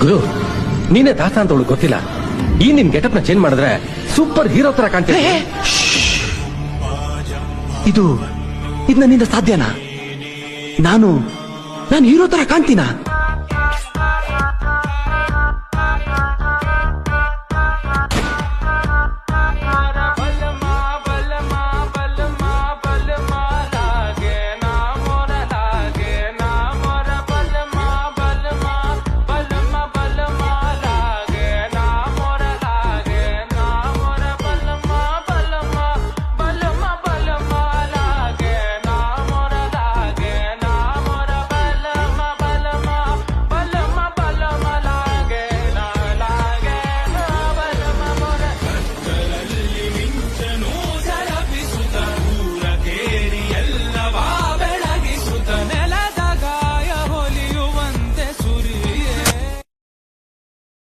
ಗುರು ನೀನೇ ದಾಸ ಅಂತ ಅವಳು ಗೊತ್ತಿಲ್ಲ. ಈ ನಿನ್ ಗೆಟಪ್ ನ ಚೇಂಜ್ ಮಾಡಿದ್ರೆ ಸೂಪರ್ ಹೀರೋ ತರ ಕಾಣ್ತೀವಿ. ಇದು ನನ್ನಿಂದ ಸಾಧ್ಯನಾ? ನಾನು ಹೀರೋ ತರ ಕಾಣ್ತೀನಾ?